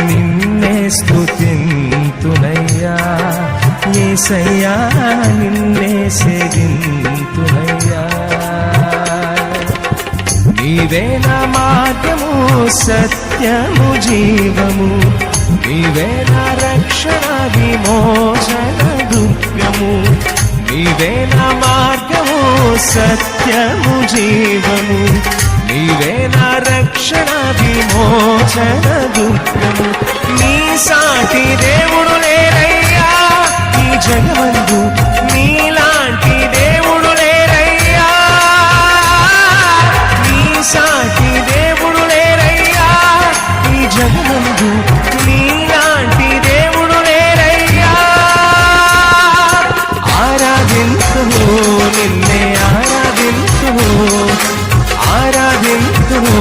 నిన్నే స్తుతింతునయ్యా యేసయ్యా నిన్నే సేవింతునయ్యా నీవే నా మార్గము సత్యము జీవము నీవే నా రక్షణ విమోచన దుర్గము నీవే నా మార్గము సత్యము జీవము నీవే నా రక్షణ విమోచన దుర్గము నీ సాటి దేవుడు లేరయ్యా ఈ జగమందు నీలాంటి దేవుడు లేరయ్యా నీ సాటి దేవుడు లేరయ్యా ఈ జగమందు నీలాంటి దేవుడు లేరయ్యా ఆరాధింతుము నిన్నే ఆరాధింతుము ఆరాధింతుము